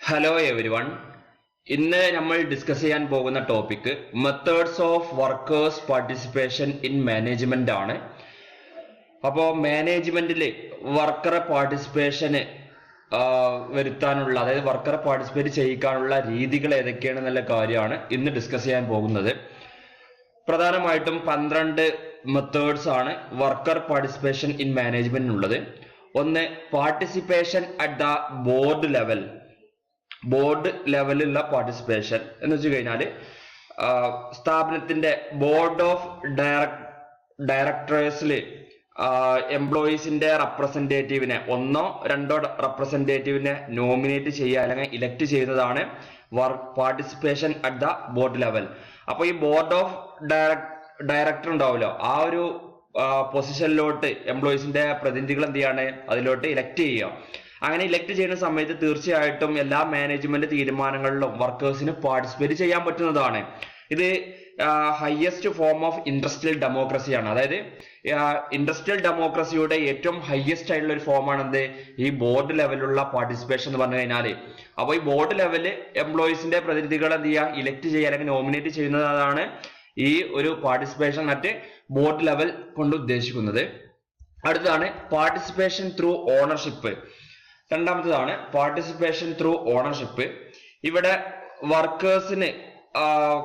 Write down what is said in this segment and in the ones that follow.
Hello every one. ഇന്ന് നമ്മൾ discuss ചെയ്യാൻ പോകുന്ന topic methods of workers participation in management ആണ്. അപ്പോൾ മാനേജ്മെന്റിൽ വർക്കറെ പാർട്ടിസിപ്പേഷന് വരുത്താനുള്ള, അതായത് വർക്കറെ പാർട്ടിസിപ്പേറ്റ് ചെയ്യിക്കാനുള്ള രീതികൾ ഏതൊക്കെയാണെന്നുള്ള കാര്യമാണ് ഇന്ന് ഡിസ്കസ് ചെയ്യാൻ പോകുന്നത്. പ്രധാനമായിട്ടും 12 മെത്തേഡ്സ് ആണ് വർക്കർ പാർട്ടിസിപ്പേഷൻ ഇൻ മാനേജ്മെന്റിനുള്ളത്. ഒന്ന്, participation at the board level. Board ലെവലിലുള്ള പാർട്ടിസിപ്പേഷൻ എന്ന് വെച്ച് കഴിഞ്ഞാൽ സ്ഥാപനത്തിന്റെ ബോർഡ് ഓഫ് ഡയറക്ടേഴ്സിൽ എംപ്ലോയീസിന്റെ റെപ്രസെന്റേറ്റീവിനെ ഒന്നോ രണ്ടോ റെപ്രസെന്റേറ്റീവിനെ നോമിനേറ്റ് ചെയ്യുക അല്ലെങ്കിൽ ഇലക്ട് ചെയ്യുന്നതാണ് participation at the board level. അപ്പൊ ഈ ബോർഡ് ഓഫ് ഡയറക്ടർ ഉണ്ടാവുമല്ലോ, ആ ഒരു പൊസിഷനിലോട്ട് എംപ്ലോയീസിന്റെ പ്രതിനിധികൾ എന്ത് ചെയ്യാണ്, അതിലോട്ട് ഇലക്ട് ചെയ്യുക. അങ്ങനെ ഇലക്ട് ചെയ്യുന്ന സമയത്ത് തീർച്ചയായിട്ടും എല്ലാ മാനേജ്മെന്റ് തീരുമാനങ്ങളിലും വർക്കേഴ്സിന് പാർട്ടിസിപ്പേറ്റ് ചെയ്യാൻ പറ്റുന്നതാണ്. ഇത് ഹയസ്റ്റ് ഫോം ഓഫ് ഇൻഡസ്ട്രിയൽ ഡെമോക്രസിയാണ്. അതായത് ഇൻഡസ്ട്രിയൽ ഡെമോക്രസിയുടെ ഏറ്റവും ഹയസ്റ്റ് ആയിട്ടുള്ള ഒരു ഫോമാണ് എന്ത്, ഈ ബോർഡ് ലെവലിലുള്ള പാർട്ടിസിപ്പേഷൻ എന്ന് പറഞ്ഞു കഴിഞ്ഞാൽ. അപ്പോൾ ഈ ബോർഡ് ലെവലിൽ എംപ്ലോയീസിന്റെ പ്രതിനിധികൾ എന്ത് ചെയ്യുക, ഇലക്ട് ചെയ്യുക അല്ലെങ്കിൽ നോമിനേറ്റ് ചെയ്യുന്നതാണ് ഈ ഒരു പാർട്ടിസിപ്പേഷൻ അറ്റ് ബോർഡ് ലെവൽ കൊണ്ട് ഉദ്ദേശിക്കുന്നത്. അടുത്തതാണ് പാർട്ടിസിപ്പേഷൻ ത്രൂ ഓണർഷിപ്പ്. രണ്ടാമത്തേതാണ് പാർട്ടിസിപ്പേഷൻ ത്രൂ ഓണർഷിപ്പ്. ഇവിടെ വർക്കേഴ്സിന്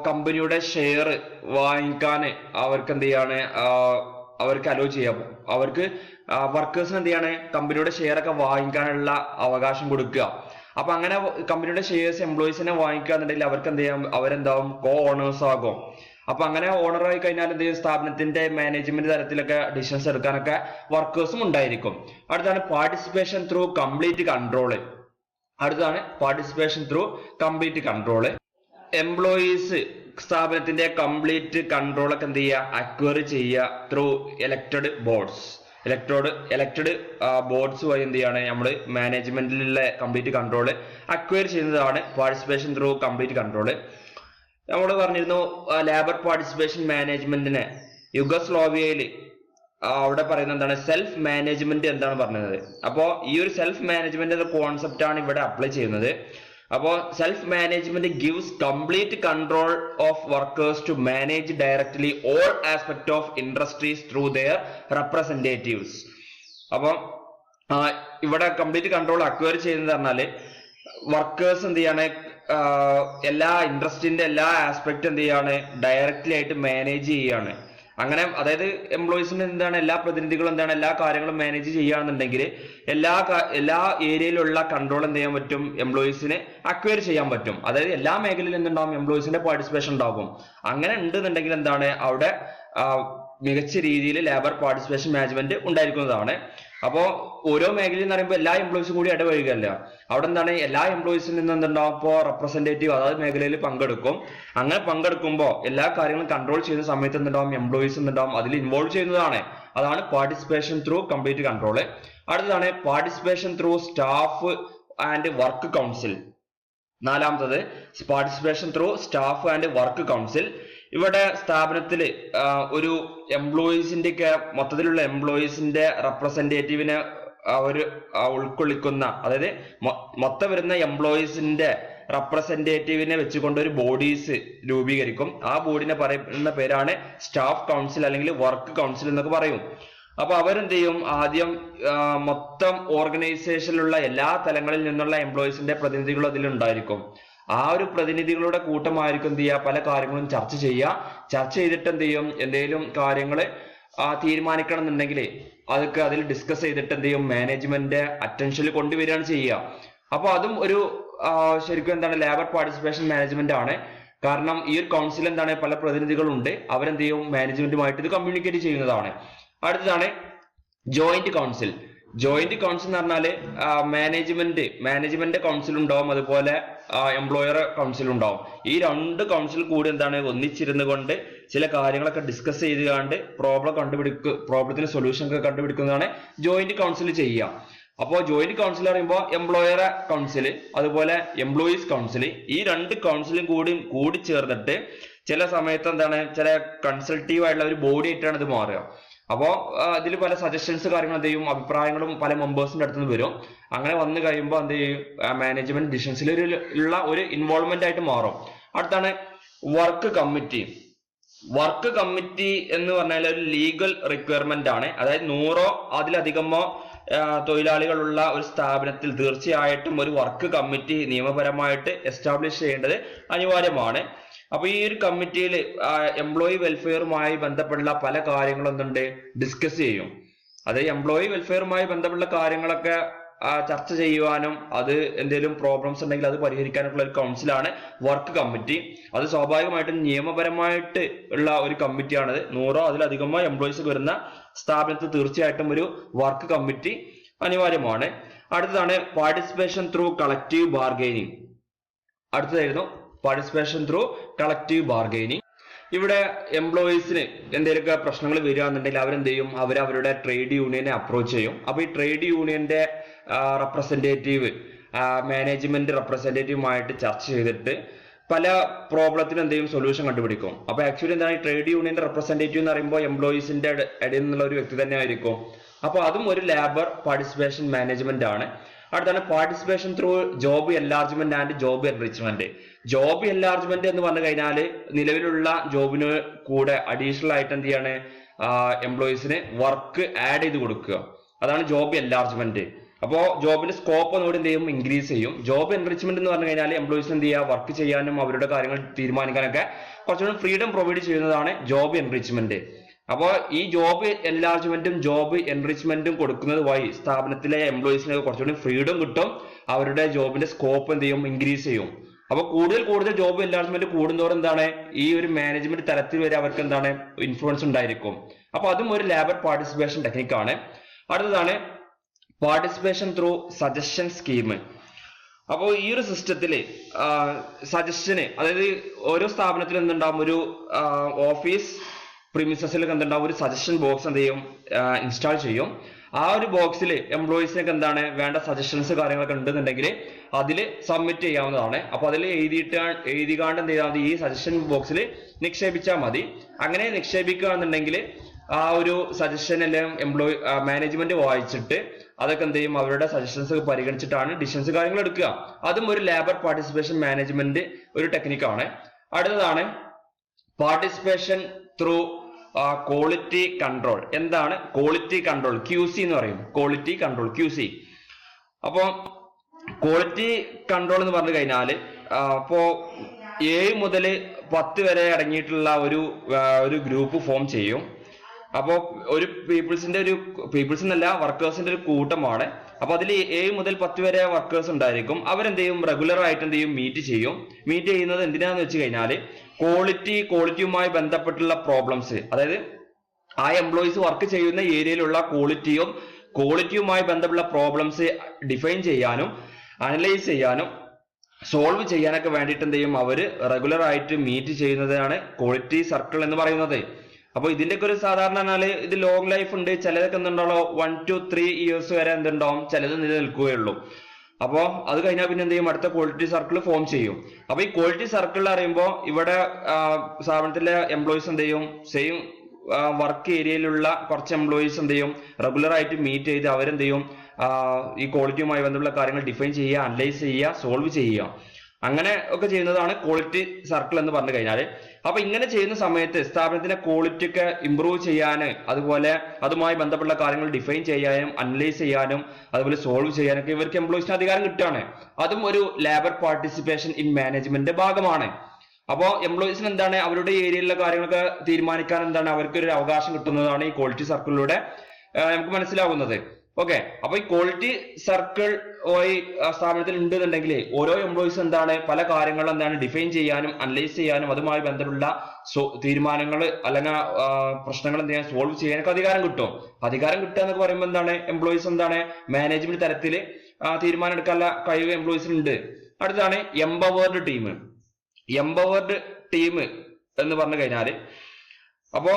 കമ്പനിയുടെ ഷെയർ വാങ്ങിക്കാൻ അവർക്ക് എന്ത് ചെയ്യാണ്, അവർക്ക് അലോ ചെയ്യാം. അവർക്ക് വർക്കേഴ്സിന് എന്ത് ചെയ്യാണ്, കമ്പനിയുടെ ഷെയർ ഒക്കെ വാങ്ങിക്കാനുള്ള അവകാശം കൊടുക്കുക. അപ്പൊ അങ്ങനെ കമ്പനിയുടെ ഷെയർസ് എംപ്ലോയീസിനെ വാങ്ങിക്കുക എന്നുണ്ടെങ്കിൽ അവർക്ക് എന്ത് ചെയ്യാം, അവരെന്താവും, കോ ഓണേഴ്സ് ആകും. അപ്പൊ അങ്ങനെ ഓണർ ആയി കഴിഞ്ഞാൽ എന്ത് ചെയ്യും, സ്ഥാപനത്തിന്റെ മാനേജ്മെന്റ് തലത്തിലൊക്കെ ഡിസിഷൻസ് എടുക്കാനൊക്കെ വർക്കേഴ്സും ഉണ്ടായിരിക്കും. അടുത്താണ് പാർട്ടിസിപ്പേഷൻ ത്രൂ കംപ്ലീറ്റ് കൺട്രോള്. അടുത്താണ് participation through complete control. Employees സ്ഥാപനത്തിന്റെ കംപ്ലീറ്റ് കൺട്രോൾ ഒക്കെ എന്ത് ചെയ്യുക, അക്വയർ ചെയ്യുക through elected boards. Elected boards വഴി എന്ത് ചെയ്യാണ്, നമ്മൾ മാനേജ്മെന്റിലുള്ള കംപ്ലീറ്റ് കൺട്രോള് അക്വയർ ചെയ്യുന്നതാണ് പാർട്ടിസിപ്പേഷൻ ത്രൂ കംപ്ലീറ്റ് കൺട്രോള്. നമ്മൾ പറഞ്ഞിരുന്നു ലേബർ പാർട്ടിസിപ്പേഷൻ മാനേജ്മെന്റിനെ യുഗോസ്ലോവിയയിൽ അവിടെ പറയുന്നത് എന്താണ്, സെൽഫ് മാനേജ്മെന്റ് എന്താണ് പറഞ്ഞത്. അപ്പോൾ ഈ ഒരു സെൽഫ് മാനേജ്മെന്റ് എന്ന കോൺസെപ്റ്റ് ആണ് ഇവിടെ അപ്ലൈ ചെയ്യുന്നത്. അപ്പോൾ self management gives complete control of workers to manage directly all aspect of industries through their representatives. അപ്പം ഇവിടെ കംപ്ലീറ്റ് കൺട്രോൾ അക്വയർ ചെയ്യുന്നത് പറഞ്ഞാല് വർക്കേഴ്സ് എന്ത് ചെയ്യാണ്, എല്ലാ ഇൻഡസ്ട്രീന്റെ എല്ലാ ആസ്പെക്ട് എന്ത് ചെയ്യാണ്, ഡയറക്റ്റ്ലി ആയിട്ട് മാനേജ് ചെയ്യാണ്. അങ്ങനെ അതായത് എംപ്ലോയീസിന് എന്താണ്, എല്ലാ പ്രതിനിധികളും എന്താണ്, എല്ലാ കാര്യങ്ങളും മാനേജ് ചെയ്യുകയാണെന്നുണ്ടെങ്കിൽ എല്ലാ ഏരിയയിലുള്ള കൺട്രോൾ എന്ത് ചെയ്യാൻ പറ്റും, എംപ്ലോയീസിന് അക്വയർ ചെയ്യാൻ പറ്റും. അതായത് എല്ലാ മേഖലയിലും എന്തുണ്ടാവും, എംപ്ലോയീസിന്റെ പാർട്ടിസിപ്പേഷൻ ഉണ്ടാകും. അങ്ങനെ ഉണ്ടെന്നുണ്ടെങ്കിൽ എന്താണ്, അവിടെ മികച്ച രീതിയിൽ ലേബർ പാർട്ടിസിപ്പേഷൻ മാനേജ്മെന്റ് ഉണ്ടായിരിക്കുന്നതാണ്. അപ്പോൾ ഓരോ മേഖലയിൽ എന്ന് പറയുമ്പോൾ എല്ലാ എംപ്ലോയീസും കൂടി ഇടപഴകുകയല്ല. അവിടെ എന്താണ്, എല്ലാ എംപ്ലോയീസിൽ നിന്ന് എന്തുണ്ടാവും, ഇപ്പോൾ റെപ്രസെന്റേറ്റീവ് അതായത് മേഖലയിൽ പങ്കെടുക്കും. അങ്ങനെ പങ്കെടുക്കുമ്പോൾ എല്ലാ കാര്യങ്ങളും കൺട്രോൾ ചെയ്യുന്ന സമയത്ത് എന്തുണ്ടാവും, എംപ്ലോയീസ് എന്തുണ്ടാവും, അതിൽ ഇൻവോൾവ് ചെയ്യുന്നതാണ്. അതാണ് പാർട്ടിസിപ്പേഷൻ ത്രൂ കംപ്ലീറ്റ് കൺട്രോള്. അടുത്തതാണ് participation through staff and work council. നാലാമത്തത് participation through staff and work council. ഇവിടെ സ്ഥാപനത്തിൽ ഒരു എംപ്ലോയീസിന്റെ മൊത്തത്തിലുള്ള എംപ്ലോയീസിന്റെ റെപ്രസെന്റേറ്റീവിനെ ഒരു ഉൾക്കൊള്ളിക്കുന്ന, അതായത് മൊത്തം വരുന്ന എംപ്ലോയീസിന്റെ റെപ്രസെന്റേറ്റീവിനെ വെച്ചുകൊണ്ട് ഒരു ബോഡീസ് രൂപീകരിക്കും. ആ ബോഡിനെ പറയുന്ന പേരാണ് സ്റ്റാഫ് കൗൺസിൽ അല്ലെങ്കിൽ വർക്ക് കൗൺസിൽ എന്നൊക്കെ പറയും. അപ്പൊ അവരെന്ത് ചെയ്യും, ആദ്യം മൊത്തം ഓർഗനൈസേഷനിലുള്ള എല്ലാ തലങ്ങളിൽ നിന്നുള്ള എംപ്ലോയീസിന്റെ പ്രതിനിധികളും അതിലുണ്ടായിരിക്കും. ആ ഒരു പ്രതിനിധികളുടെ കൂട്ടമായിരിക്കും എന്ത് ചെയ്യുക, പല കാര്യങ്ങളും ചർച്ച ചെയ്തിട്ട് എന്ത് ചെയ്യും, എന്തെങ്കിലും കാര്യങ്ങൾ തീരുമാനിക്കണം എന്നുണ്ടെങ്കിൽ അതൊക്കെ അതിൽ ഡിസ്കസ് ചെയ്തിട്ട് എന്ത് ചെയ്യും, മാനേജ്മെന്റ് അറ്റൻഷനിൽ കൊണ്ടുവരികയാണ് ചെയ്യുക. അപ്പൊ അതും ഒരു ശരിക്കും എന്താണ്, ലേബർ പാർട്ടിസിപ്പേഷൻ മാനേജ്മെന്റ് ആണ്. കാരണം ഈ ഒരു കൗൺസിൽ എന്താണ്, പല പ്രതിനിധികളുണ്ട്, അവരെന്ത് ചെയ്യും, മാനേജ്മെന്റുമായിട്ട് ഇത് കമ്മ്യൂണിക്കേറ്റ് ചെയ്യുന്നതാണ്. അടുത്തതാണ് ജോയിന്റ് കൗൺസിൽ. ജോയിന്റ് കൗൺസിൽ എന്ന് പറഞ്ഞാല് മാനേജ്മെന്റ് കൗൺസിൽ ഉണ്ടാവും, അതുപോലെ എംപ്ലോയർ കൗൺസിൽ ഉണ്ടാവും. ഈ രണ്ട് കൗൺസിൽ കൂടി എന്താണ്, ഒന്നിച്ചിരുന്നു കൊണ്ട് ചില കാര്യങ്ങളൊക്കെ ഡിസ്കസ് ചെയ്തുകൊണ്ട് പ്രോബ്ലത്തിന് സൊല്യൂഷൻ ഒക്കെ കണ്ടുപിടിക്കുന്നതാണ് ജോയിന്റ് കൗൺസിൽ ചെയ്യുക. അപ്പോൾ ജോയിന്റ് കൗൺസിൽ പറയുമ്പോൾ എംപ്ലോയർ കൗൺസിൽ അതുപോലെ എംപ്ലോയീസ് കൗൺസിൽ, ഈ രണ്ട് കൗൺസിലും കൂടി ചേർന്നിട്ട് ചില സമയത്ത് എന്താണ്, ചില കൺസൾട്ടീവ് ആയിട്ടുള്ള ഒരു ബോഡി ആയിട്ടാണ് ഇത് മാറുക. അപ്പോൾ ഇതിൽ പല സജഷൻസ് കാര്യങ്ങൾ എന്ത് ചെയ്യും, അഭിപ്രായങ്ങളും പല മെമ്പേഴ്സിന്റെ അടുത്ത് നിന്ന് വരും. അങ്ങനെ വന്നു കഴിയുമ്പോൾ എന്ത് ചെയ്യും, മാനേജ്മെന്റ് ഡിസിഷൻസിൽ ഉള്ള ഒരു ഇൻവോൾവ്മെന്റ് ആയിട്ട് മാറും. അടുത്താണ് വർക്ക് കമ്മിറ്റി. വർക്ക് കമ്മിറ്റി എന്ന് പറഞ്ഞാൽ ഒരു ലീഗൽ റിക്വയർമെന്റ് ആണ്. അതായത് 100 അതിലധികമോ തൊഴിലാളികളുള്ള ഒരു സ്ഥാപനത്തിൽ തീർച്ചയായിട്ടും ഒരു വർക്ക് കമ്മിറ്റി നിയമപരമായിട്ട് എസ്റ്റാബ്ലിഷ് ചെയ്യേണ്ടത് അനിവാര്യമാണ്. അപ്പൊ ഈ ഒരു കമ്മിറ്റിയിൽ എംപ്ലോയി വെൽഫെയറുമായി ബന്ധപ്പെട്ടുള്ള പല കാര്യങ്ങളും എന്തുണ്ട്, ഡിസ്കസ് ചെയ്യും. അതായത് എംപ്ലോയി വെൽഫെയറുമായി ബന്ധപ്പെട്ട കാര്യങ്ങളൊക്കെ ചർച്ച ചെയ്യുവാനും അത് എന്തെങ്കിലും പ്രോബ്ലംസ് ഉണ്ടെങ്കിൽ അത് പരിഹരിക്കാനുള്ള ഒരു കൗൺസിലാണ് വർക്ക് കമ്മിറ്റി. അത് സ്വാഭാവികമായിട്ടും നിയമപരമായിട്ട് ഉള്ള ഒരു കമ്മിറ്റിയാണത്. 100 അതിലധികമോ എംപ്ലോയീസ് വരുന്ന സ്ഥാപനത്തിൽ തീർച്ചയായിട്ടും ഒരു വർക്ക് കമ്മിറ്റി അനിവാര്യമാണ്. അടുത്തതാണ് പാർട്ടിസിപ്പേഷൻ ത്രൂ കളക്റ്റീവ് ബാർഗൈനിങ്. അടുത്തതായിരുന്നു പാർട്ടിസിപ്പേഷൻ ത്രൂ കളക്റ്റീവ് ബാർഗൈനിങ്. ഇവിടെ എംപ്ലോയീസിന് എന്തെങ്കിലുമൊക്കെ പ്രശ്നങ്ങൾ വരികയാണെന്നുണ്ടെങ്കിൽ അവരെന്ത് ചെയ്യും, അവരുടെ ട്രേഡ് യൂണിയനെ അപ്രോച്ച് ചെയ്യും. അപ്പൊ ഈ ട്രേഡ് യൂണിയന്റെ റെപ്രസെന്റേറ്റീവ് മാനേജ്മെന്റ് റെപ്രസെന്റേറ്റീവുമായിട്ട് ചർച്ച ചെയ്തിട്ട് പല പ്രോബ്ലത്തിനും എന്തെങ്കിലും സൊല്യൂഷൻ കണ്ടുപിടിക്കും. അപ്പൊ ആക്ച്വലി എന്താണ്, ഈ ട്രേഡ് യൂണിയന്റെ റെപ്രസെന്റേറ്റീവ് എന്ന് പറയുമ്പോൾ എംപ്ലോയീസിന്റെ ഇടയിൽ നിന്നുള്ള ഒരു വ്യക്തി തന്നെ ആയിരിക്കും. അപ്പൊ അതും ഒരു ലേബർ പാർട്ടിസിപ്പേഷൻ മാനേജ്മെന്റ് ആണ്. അടുത്താണ് participation through job enlargement and job enrichment. Job enlargement എന്ന് പറഞ്ഞു കഴിഞ്ഞാൽ നിലവിലുള്ള ജോബിന് കൂടെ അഡീഷണൽ ആയിട്ട് എന്ത് ചെയ്യാണ്, എംപ്ലോയീസിന് വർക്ക് ആഡ് ചെയ്ത് കൊടുക്കുക. അതാണ് ജോബ് എൻലാർജ്മെന്റ്. അപ്പോൾ ജോബിന്റെ സ്കോപ്പ് ഒന്നുകൂടി എന്ത് ചെയ്യും, ഇൻക്രീസ് ചെയ്യും. ജോബ് എൻറിച്ച്മെന്റ് എന്ന് പറഞ്ഞു കഴിഞ്ഞാൽ എംപ്ലോയീസിന് എന്ത് ചെയ്യുക, വർക്ക് ചെയ്യാനും അവരുടെ കാര്യങ്ങൾ തീരുമാനിക്കാനൊക്കെ കുറച്ചുകൂടി ഫ്രീഡം പ്രൊവൈഡ് ചെയ്യുന്നതാണ് ജോബ് എൻറിച്ച്മെന്റ്. അപ്പോൾ ഈ ജോബ് എൻലാർജ്മെന്റും ജോബ് എൻറിച്ച്മെന്റും കൊടുക്കുന്നത് വഴി സ്ഥാപനത്തിലെ എംപ്ലോയീസിന് കുറച്ചുകൂടി ഫ്രീഡം കിട്ടും. അവരുടെ ജോബിന്റെ സ്കോപ്പ് എന്ത് ചെയ്യും, ഇൻക്രീസ് ചെയ്യും. അപ്പൊ കൂടുതൽ ജോബ് എൻലാർജ്മെന്റ് കൂടുന്നതോടെ എന്താണ്, ഈ ഒരു മാനേജ്മെന്റ് തലത്തിൽ വരെ അവർക്ക് എന്താണ് ഇൻഫ്ലുവൻസ് ഉണ്ടായിരിക്കും. അപ്പൊ അതും ഒരു ലേബർ പാർട്ടിസിപ്പേഷൻ ടെക്നിക്കാണ്. അടുത്തതാണ് പാർട്ടിസിപ്പേഷൻ ത്രൂ സജഷൻ സ്കീം. അപ്പോൾ ഈ ഒരു സിസ്റ്റത്തില് സജഷന്, അതായത് ഓരോ സ്ഥാപനത്തിലും എന്തുണ്ടാവും, ഒരു ഓഫീസ് പ്രിമിസസിലൊക്കെ എന്തുണ്ടാവും, ഒരു സജഷൻ ബോക്സ് എന്ത് ചെയ്യും, ഇൻസ്റ്റാൾ ചെയ്യും. ആ ഒരു ബോക്സിൽ എംപ്ലോയീസിനൊക്കെ എന്താണ് വേണ്ട സജഷൻസ് കാര്യങ്ങളൊക്കെ ഉണ്ടെന്നുണ്ടെങ്കിൽ അതിൽ സബ്മിറ്റ് ചെയ്യാവുന്നതാണ്. അപ്പൊ അതിൽ എഴുതിക്കാണ്ട് എന്ത് ചെയ്താൽ മതി, ഈ സജഷൻ ബോക്സിൽ നിക്ഷേപിച്ചാൽ മതി. അങ്ങനെ നിക്ഷേപിക്കുകയാണെന്നുണ്ടെങ്കിൽ ആ ഒരു സജഷൻ എല്ലാം മാനേജ്മെന്റ് വായിച്ചിട്ട് അതൊക്കെ എന്ത് ചെയ്യും, അവരുടെ സജഷൻസ് പരിഗണിച്ചിട്ടാണ് ഡിസിഷൻസ് കാര്യങ്ങൾ എടുക്കുക. അതും ഒരു ലേബർ പാർട്ടിസിപ്പേഷൻ മാനേജ്മെന്റ് ഒരു ടെക്നിക്കാണ്. അടുത്തതാണ് പാർട്ടിസിപ്പേഷൻ ത്രൂ ക്വാളിറ്റി കൺട്രോൾ. എന്താണ് ക്വാളിറ്റി കൺട്രോൾ? QC എന്ന് പറയും, ക്വാളിറ്റി കൺട്രോൾ, QC. അപ്പോ ക്വാളിറ്റി കൺട്രോൾ എന്ന് പറഞ്ഞു കഴിഞ്ഞാൽ അപ്പോ 7 മുതൽ 10 വരെ അടങ്ങിയിട്ടുള്ള ഒരു ഗ്രൂപ്പ് ഫോം ചെയ്യും. അപ്പോൾ ഒരു പീപ്പിൾസ് എന്നല്ല, വർക്കേഴ്സിന്റെ ഒരു കൂട്ടമാണ്. അപ്പൊ അതിൽ 7 മുതൽ 10 വരെ വർക്കേഴ്സ് ഉണ്ടായിരിക്കും. അവരെന്ത് ചെയ്യും, റെഗുലർ ആയിട്ട് എന്ത് ചെയ്യും, മീറ്റ് ചെയ്യും. മീറ്റ് ചെയ്യുന്നത് എന്തിനാന്ന് വെച്ച് കഴിഞ്ഞാൽ ക്വാളിറ്റിയുമായി ബന്ധപ്പെട്ടുള്ള പ്രോബ്ലംസ്, അതായത് ആ എംപ്ലോയീസ് വർക്ക് ചെയ്യുന്ന ഏരിയയിലുള്ള ക്വാളിറ്റിയുമായി ബന്ധപ്പെട്ട പ്രോബ്ലംസ് ഡിഫൈൻ ചെയ്യാനും അനലൈസ് ചെയ്യാനും സോൾവ് ചെയ്യാനൊക്കെ വേണ്ടിയിട്ട് എന്ത് ചെയ്യും, അവര് റെഗുലർ ആയിട്ട് മീറ്റ് ചെയ്യുന്നതാണ് ക്വാളിറ്റി സർക്കിൾ എന്ന് പറയുന്നത്. അപ്പൊ ഇതിന്റെയൊക്കെ ഒരു സാധാരണ പറഞ്ഞാല് ഇത് ലോങ് ലൈഫ് ഉണ്ട്. ചിലതൊക്കെ എന്തുണ്ടാവും 1 to 3 years വരെ എന്തുണ്ടാവും, ചിലത് നിലനിൽക്കുകയുള്ളൂ. അപ്പോൾ അത് കഴിഞ്ഞാൽ പിന്നെ എന്ത് ചെയ്യും, അടുത്ത ക്വാളിറ്റി സർക്കിൾ ഫോം ചെയ്യും. അപ്പൊ ഈ ക്വാളിറ്റി സർക്കിൾ അറിയുമ്പോൾ ഇവിടെ സ്ഥാപനത്തിലെ എംപ്ലോയീസ് എന്ത് ചെയ്യും, സെയിം വർക്ക് ഏരിയയിലുള്ള കുറച്ച് എംപ്ലോയീസ് എന്ത് ചെയ്യും, റെഗുലർ ആയിട്ട് മീറ്റ് ചെയ്ത് അവരെന്ത് ചെയ്യും, ഈ ക്വാളിറ്റിയുമായി ബന്ധപ്പെട്ട കാര്യങ്ങൾ ഡിഫൈൻ ചെയ്യുക, അനലൈസ് ചെയ്യുക, സോൾവ് ചെയ്യുക. അങ്ങനെ ഒക്കെ ചെയ്യുന്നതാണ് ക്വാളിറ്റി സർക്കിൾ എന്ന് പറഞ്ഞു കഴിഞ്ഞാൽ. അപ്പൊ ഇങ്ങനെ ചെയ്യുന്ന സമയത്ത് സ്ഥാപനത്തിന്റെ ക്വാളിറ്റി ഒക്കെ ഇംപ്രൂവ് ചെയ്യാൻ, അതുപോലെ അതുമായി ബന്ധപ്പെട്ട കാര്യങ്ങൾ ഡിഫൈൻ ചെയ്യാനും അനലൈസ് ചെയ്യാനും അതുപോലെ സോൾവ് ചെയ്യാനൊക്കെ ഇവർക്ക് എംപ്ലോയീസിന് അധികാരം കിട്ടുകയാണ്. അതും ഒരു ലേബർ പാർട്ടിസിപ്പേഷൻ ഇൻ മാനേജ്മെന്റിന്റെ ഭാഗമാണ്. അപ്പോൾ എംപ്ലോയീസിന് എന്താണ്, അവരുടെ ഏരിയയിലുള്ള കാര്യങ്ങളൊക്കെ തീരുമാനിക്കാൻ എന്താണ് അവർക്ക് ഒരു അവകാശം കിട്ടുന്നതാണ് ഈ ക്വാളിറ്റി സർക്കിളിലൂടെ നമുക്ക് മനസ്സിലാവുന്നത്. ഓക്കെ, അപ്പൊ ഈ ക്വാളിറ്റി സർക്കിൾ സ്ഥാപനത്തിൽ ഉണ്ടെന്നുണ്ടെങ്കിൽ ഓരോ എംപ്ലോയീസ് എന്താണ് പല കാര്യങ്ങളും എന്താണ് ഡിഫൈൻ ചെയ്യാനും അനലൈസ് ചെയ്യാനും അതുമായി ബന്ധപ്പെട്ട തീരുമാനങ്ങൾ അല്ലെങ്കിൽ പ്രശ്നങ്ങൾ എന്ത് ചെയ്യാൻ സോൾവ് ചെയ്യാനൊക്കെ അധികാരം കിട്ടും. അധികാരം കിട്ടുക എന്നൊക്കെ പറയുമ്പോൾ എന്താണ്, എംപ്ലോയീസ് എന്താണ് മാനേജ്മെന്റ് തലത്തിൽ തീരുമാനം എടുക്കാനുള്ള കഴിവ് എംപ്ലോയീസിനുണ്ട്. അടുത്താണ് എംപവേർഡ് ടീം. എംപവേർഡ് ടീം എന്ന് പറഞ്ഞു കഴിഞ്ഞാല് അപ്പോ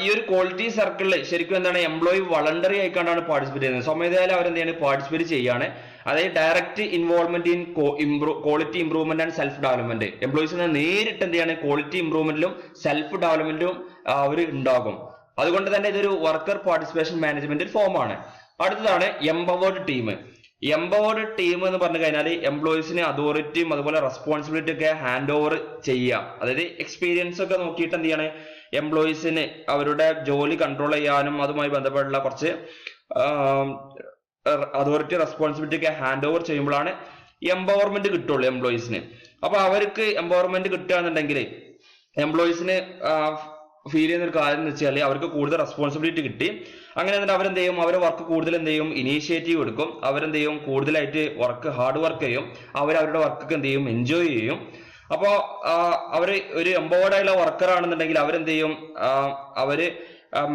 ഈ ഒരു ക്വാളിറ്റി സർക്കിളിൽ ശരിക്കും എന്താണ്, എംപ്ലോയി വളണ്ടറി ആയിക്കൊണ്ടാണ് പാർട്ടിസിപ്പേറ്റ് ചെയ്യുന്നത്. സ്വമേധയാൽ അവരെന്താണ് പാർട്ടിസിപ്പേറ്റ് ചെയ്യാണ്. അതായത് direct involvement in quality improvement and self development. എംപ്ലോയീസിനെ നേരിട്ട് എന്ത് ചെയ്യാണ്, ക്വാളിറ്റി ഇംപ്രൂവ്മെന്റിലും സെൽഫ് ഡെവലപ്മെന്റിലും അവർ ഉണ്ടാകും. അതുകൊണ്ട് തന്നെ ഇതൊരു വർക്കർ പാർട്ടിസിപ്പേഷൻ മാനേജ്മെന്റ് ഫോമാണ്. അടുത്തതാണ് എംപവേർഡ് ടീം. എംപവേർഡ് ടീം എന്ന് പറഞ്ഞു കഴിഞ്ഞാൽ എംപ്ലോയീസിന് അതോറിറ്റിയും അതുപോലെ റെസ്പോൺസിബിലിറ്റി ഒക്കെ ഹാൻഡ് ഓവർ ചെയ്യുക. അതായത് എക്സ്പീരിയൻസ് ഒക്കെ നോക്കിയിട്ട് എന്ത് ചെയ്യാണ്, എംപ്ലോയീസിന് അവരുടെ ജോലി കൺട്രോൾ ചെയ്യാനും അതുമായി ബന്ധപ്പെട്ടുള്ള കുറച്ച് അതോറിറ്റി റെസ്പോൺസിബിലിറ്റി ഒക്കെ ഹാൻഡ് ഓവർ ചെയ്യുമ്പോഴാണ് എംപവർമെന്റ് കിട്ടുള്ളൂ എംപ്ലോയീസിന്. അപ്പൊ അവർക്ക് എംപവർമെന്റ് കിട്ടുകയാണെന്നുണ്ടെങ്കിൽ എംപ്ലോയീസിന് ഫീൽ ചെയ്യുന്ന ഒരു കാര്യം എന്ന് വെച്ചാൽ അവർക്ക് കൂടുതൽ റെസ്പോൺസിബിലിറ്റി കിട്ടി. അങ്ങനെ അവരെന്ത് ചെയ്യും, അവരെ വർക്ക് കൂടുതൽ എന്ത് ചെയ്യും, ഇനീഷ്യേറ്റീവ് എടുക്കും. അവരെന്ത് ചെയ്യും, കൂടുതലായിട്ട് ഹാർഡ് വർക്ക് ചെയ്യും. അവരുടെ വർക്ക് എന്ത് ചെയ്യും, എൻജോയ് ചെയ്യും. അപ്പോ അവര് ഒരു എംപവേർഡ് ആയിട്ടുള്ള വർക്കർ ആണെന്നുണ്ടെങ്കിൽ അവരെന്ത് ചെയ്യും, അവര്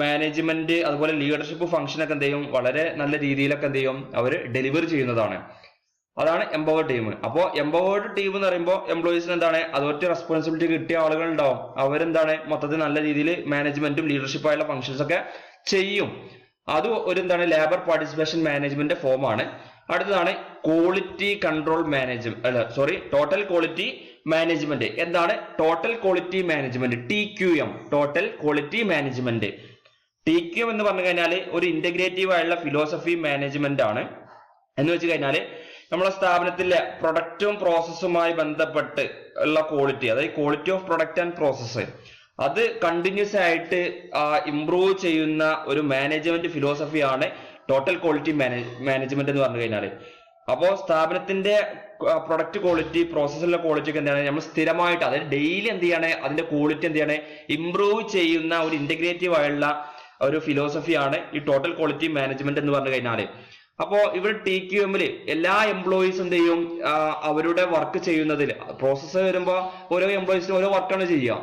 മാനേജ്മെന്റ് അതുപോലെ ലീഡർഷിപ്പ് ഫംഗ്ഷൻ ഒക്കെ എന്ത് ചെയ്യും, വളരെ നല്ല രീതിയിലൊക്കെ എന്ത് ചെയ്യും, അവർ ഡെലിവർ ചെയ്യുന്നതാണ്. അതാണ് എംപവേർഡ് ടീം. അപ്പോൾ എംപവേർഡ് ടീം എന്ന് പറയുമ്പോൾ എംപ്ലോയീസിന് എന്താണ്, അതോറിറ്റി റെസ്പോൺസിബിലിറ്റി കിട്ടിയ ആളുകൾ ഉണ്ടാവും. അവരെന്താണ് മൊത്തത്തിൽ നല്ല രീതിയിൽ മാനേജ്മെന്റും ലീഡർഷിപ്പ് ആയുള്ള ഫംഗ്ഷൻസ് ഒക്കെ ചെയ്യും. അത് ഒരു എന്താണ് ലേബർ പാർട്ടിസിപ്പേഷൻ മാനേജ്മെന്റ് ഫോമാണ്. അടുത്തതാണ് quality control total quality management. എന്താണ് total quality management? TQM, total quality management. TQM എന്ന് പറഞ്ഞു കഴിഞ്ഞാൽ ഒരു ഇന്റഗ്രേറ്റീവ് ആയുള്ള ഫിലോസഫി മാനേജ്മെന്റ് ആണ്. എന്ന് വെച്ച് കഴിഞ്ഞാല് നമ്മളെ സ്ഥാപനത്തിലെ പ്രൊഡക്റ്റും പ്രോസസ്സുമായി ബന്ധപ്പെട്ട് ഉള്ള ക്വാളിറ്റി, അതായത് quality of product and process, അത് കണ്ടിന്യൂസ് ആയിട്ട് ഇംപ്രൂവ് ചെയ്യുന്ന ഒരു മാനേജ്മെന്റ് ഫിലോസഫിയാണ് ടോട്ടൽ ക്വാളിറ്റി മാനേജ്മെന്റ് എന്ന് പറഞ്ഞു കഴിഞ്ഞാൽ. അപ്പോൾ സ്ഥാപനത്തിന്റെ പ്രൊഡക്റ്റ് ക്വാളിറ്റി, പ്രോസസ്സിലെ ക്വാളിറ്റി ഒക്കെ എന്താണ്, നമ്മൾ സ്ഥിരമായിട്ട് അതായത് ഡെയിലി എന്ത് ചെയ്യാണ്, അതിന്റെ ക്വാളിറ്റി എന്ത് ചെയ്യാണ്, ഇംപ്രൂവ് ചെയ്യുന്ന ഒരു ഇന്റഗ്രേറ്റീവ് ആയുള്ള ഒരു ഫിലോസഫിയാണ് ഈ ടോട്ടൽ ക്വാളിറ്റി മാനേജ്മെന്റ് എന്ന് പറഞ്ഞു കഴിഞ്ഞാൽ. അപ്പോ ഇവിടെ TQM-ല് എല്ലാ എംപ്ലോയീസും എന്ത് ചെയ്യും, അവരുടെ വർക്ക് ചെയ്യുന്നതിൽ പ്രോസസ്സ് വരുമ്പോൾ ഓരോ എംപ്ലോയീസിനും ഓരോ വർക്കാണ് ചെയ്യുക.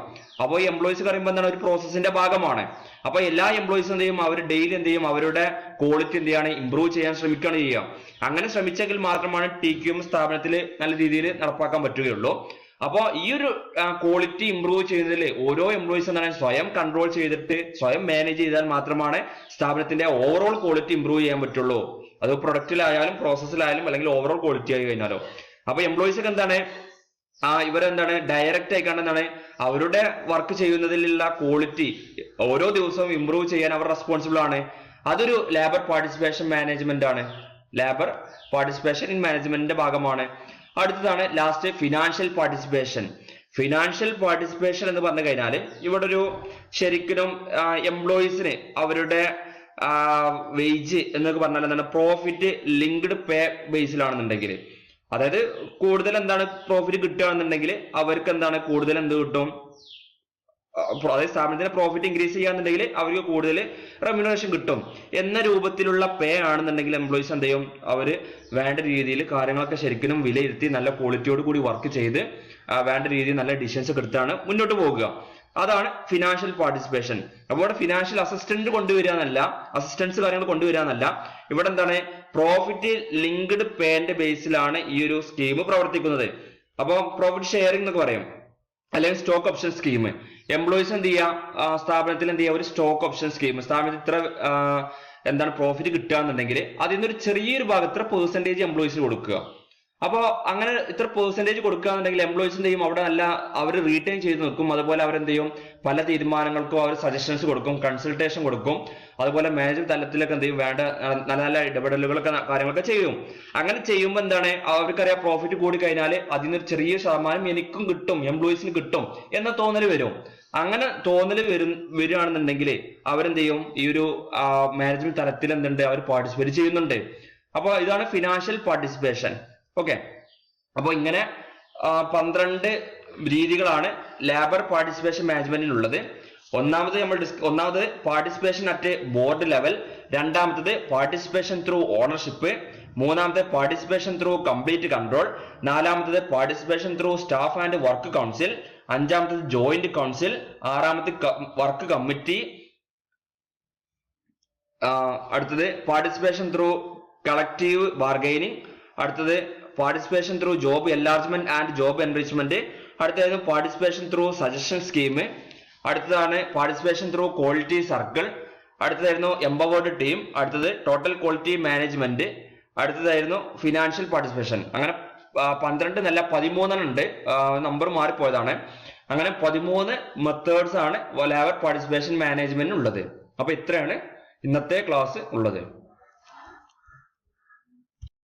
അപ്പോൾ ഈ എംപ്ലോയീസ് പറയുമ്പോൾ എന്താണ്, ഒരു പ്രോസസ്സിന്റെ ഭാഗമാണ്. അപ്പൊ എല്ലാ എംപ്ലോയീസും എന്ത് ചെയ്യും, അവർ ഡെയിലി എന്ത് ചെയ്യും, അവരുടെ ക്വാളിറ്റി എന്ത് ചെയ്യാണ്, ഇംപ്രൂവ് ചെയ്യാൻ ശ്രമിക്കുകയാണ് ചെയ്യുക. അങ്ങനെ ശ്രമിച്ചെങ്കിൽ മാത്രമാണ് TQM സ്ഥാപനത്തിൽ നല്ല രീതിയിൽ നടപ്പാക്കാൻ പറ്റുകയുള്ളൂ. അപ്പോൾ ഈ ഒരു ക്വാളിറ്റി ഇംപ്രൂവ് ചെയ്യുന്നതിൽ ഓരോ എംപ്ലോയീസും എന്താണ് സ്വയം കൺട്രോൾ ചെയ്തിട്ട് സ്വയം മാനേജ് ചെയ്താൽ മാത്രമാണ് സ്ഥാപനത്തിന്റെ ഓവറോൾ ക്വാളിറ്റി ഇംപ്രൂവ് ചെയ്യാൻ പറ്റുള്ളൂ. അത് പ്രൊഡക്റ്റിലായാലും പ്രോസസ്സിലായാലും അല്ലെങ്കിൽ ഓവറോൾ ക്വാളിറ്റി ആയി കഴിഞ്ഞാലോ. അപ്പൊ എംപ്ലോയീസ് ഒക്കെ എന്താണ്, ഇവരെന്താണ് ഡയറക്റ്റ് ആയിക്കാണ്ട് എന്താണ് അവരുടെ വർക്ക് ചെയ്യുന്നതിലുള്ള ക്വാളിറ്റി ഓരോ ദിവസവും ഇംപ്രൂവ് ചെയ്യാൻ അവർ റെസ്പോൺസിബിൾ ആണ്. അതൊരു ലേബർ പാർട്ടിസിപ്പേഷൻ മാനേജ്മെന്റ് ആണ്. ലേബർ പാർട്ടിസിപ്പേഷൻ ഇൻ മാനേജ്മെന്റിന്റെ ഭാഗമാണ്. അടുത്തതാണ് last financial participation. Financial participation എന്ന് പറഞ്ഞു കഴിഞ്ഞാൽ ഇവിടെ ഒരു ശരിക്കും എംപ്ലോയീസിന് അവരുടെ വേജ് എന്നൊക്കെ പറഞ്ഞാൽ എന്താണ്, പ്രോഫിറ്റ് ലിങ്ക്ഡ് പേ ബേസിലാണെന്നുണ്ടെങ്കിൽ, അതായത് കൂടുതൽ എന്താണ് പ്രോഫിറ്റ് കിട്ടുകയാണെന്നുണ്ടെങ്കിൽ അവർക്ക് എന്താണ് കൂടുതൽ എന്ത് കിട്ടും, അതായത് സ്ഥാപനത്തിന്റെ പ്രോഫിറ്റ് ഇൻക്രീസ് ചെയ്യാന്നുണ്ടെങ്കിൽ അവർക്ക് കൂടുതൽ റെമ്യൂണറേഷൻ കിട്ടും എന്ന രൂപത്തിലുള്ള പേ ആണെന്നുണ്ടെങ്കിൽ എംപ്ലോയീസ് എന്ത് ചെയ്യും, അവര് വേണ്ട രീതിയിൽ കാര്യങ്ങളൊക്കെ ശരിക്കും വിലയിരുത്തി നല്ല ക്വാളിറ്റിയോട് കൂടി വർക്ക് ചെയ്ത് വേണ്ട രീതിയിൽ നല്ല ഡിസിഷൻസ് എടുത്താണ് മുന്നോട്ട് പോകുക. അതാണ് ഫിനാൻഷ്യൽ പാർട്ടിസിപ്പേഷൻ. അപ്പോൾ ഇവിടെ ഫിനാൻഷ്യൽ അസിസ്റ്റന്റ് കൊണ്ടുവരാന്നല്ല, അസിസ്റ്റൻസ് കാര്യങ്ങൾ കൊണ്ടുവരാന്നല്ല, ഇവിടെ എന്താണ് പ്രോഫിറ്റ് ലിങ്ക്ഡ് പേന്റെ ബേസിലാണ് ഈ ഒരു സ്കീം പ്രവർത്തിക്കുന്നത്. അപ്പോൾ പ്രോഫിറ്റ് ഷെയറിംഗ് എന്നൊക്കെ പറയും, അല്ലെങ്കിൽ സ്റ്റോക്ക് ഓപ്ഷൻ സ്കീം. എംപ്ലോയീസ് എന്ത് ചെയ്യുക, സ്ഥാപനത്തിൽ എന്ത് ചെയ്യുക, ഒരു സ്റ്റോക്ക് ഓപ്ഷൻ സ്കീം, സ്ഥാപനത്തിൽ ഇത്ര എന്താണ് പ്രോഫിറ്റ് കിട്ടുകയെന്നുണ്ടെങ്കിൽ അതിൽ നിന്നൊരു ചെറിയൊരു ഭാഗം ഇത്ര പെർസെന്റേജ് എംപ്ലോയീസിന് കൊടുക്കുക. അപ്പോൾ അങ്ങനെ ഇത്ര പെർസെന്റേജ് കൊടുക്കുകയാണെന്നുണ്ടെങ്കിൽ എംപ്ലോയീസ് എന്ത് ചെയ്യും, അവിടെ നല്ല അവർ റീറ്റെയിൻ ചെയ്ത് നിൽക്കും. അതുപോലെ അവരെന്ത് ചെയ്യും, പല തീരുമാനങ്ങൾക്കും അവർ സജഷൻസ് കൊടുക്കും, കൺസൾട്ടേഷൻ കൊടുക്കും. അതുപോലെ മാനേജർ തലത്തിലൊക്കെ എന്ത് ചെയ്യും, വേണ്ട നല്ല നല്ല ഇടപെടലുകളൊക്കെ കാര്യങ്ങളൊക്കെ ചെയ്യും. അങ്ങനെ ചെയ്യുമ്പോൾ എന്താണ്, അവർക്കറിയാം പ്രോഫിറ്റ് കൂടി കഴിഞ്ഞാൽ അതിനൊരു ചെറിയ ശതമാനം എനിക്കും കിട്ടും, എംപ്ലോയീസിന് കിട്ടും എന്ന തോന്നൽ വരും. അങ്ങനെ തോന്നൽ വരികയാണെന്നുണ്ടെങ്കിൽ അവരെന്ത് ചെയ്യും, ഈ ഒരു മാനേജ്മെന്റ് തലത്തിൽ എന്തുണ്ട്, അവർ പാർട്ടിസിപ്പേറ്റ് ചെയ്യുന്നുണ്ട്. അപ്പോൾ ഇതാണ് ഫിനാൻഷ്യൽ പാർട്ടിസിപ്പേഷൻ. ഓക്കെ, അപ്പോൾ ഇങ്ങനെ 12 രീതികളാണ് ലേബർ പാർട്ടിസിപ്പേഷൻ മാനേജ്മെന്റിനുള്ളത്. ഒന്നാമത് പാർട്ടിസിപ്പേഷൻ അറ്റ് ബോർഡ് ലെവൽ, രണ്ടാമത്തത് പാർട്ടിസിപ്പേഷൻ ത്രൂ ഓണർഷിപ്പ്, മൂന്നാമത്തെ പാർട്ടിസിപ്പേഷൻ ത്രൂ കംപ്ലീറ്റ് കൺട്രോൾ, നാലാമത്തത് participation through staff and work council, അഞ്ചാമത്തത് ജോയിന്റ് കൗൺസിൽ, ആറാമത്തെ വർക്ക് കമ്മിറ്റി, അടുത്തത് പാർട്ടിസിപ്പേഷൻ ത്രൂ കളക്റ്റീവ് ബാർഗൈനിങ്, അടുത്തത് participation through job enlargement and job enrichment, അടുത്തതായിരുന്നു participation through suggestion scheme, അടുത്തതാണ് participation through quality circle, അടുത്തതായിരുന്നു empowered team, അടുത്തത് total quality management, അടുത്തതായിരുന്നു financial participation. അങ്ങനെ 12 നല്ല 13 ഉണ്ട്, നമ്പർ മാറിപ്പോയതാണ്. അങ്ങനെ 13 മെത്തേഡ്സ് ആണ് ലേബർ പാർട്ടിസിപ്പേഷൻ മാനേജ്മെന്റ് ഉള്ളത്. അപ്പൊ ഇത്രയാണ് ഇന്നത്തെ ക്ലാസ് ഉള്ളത്.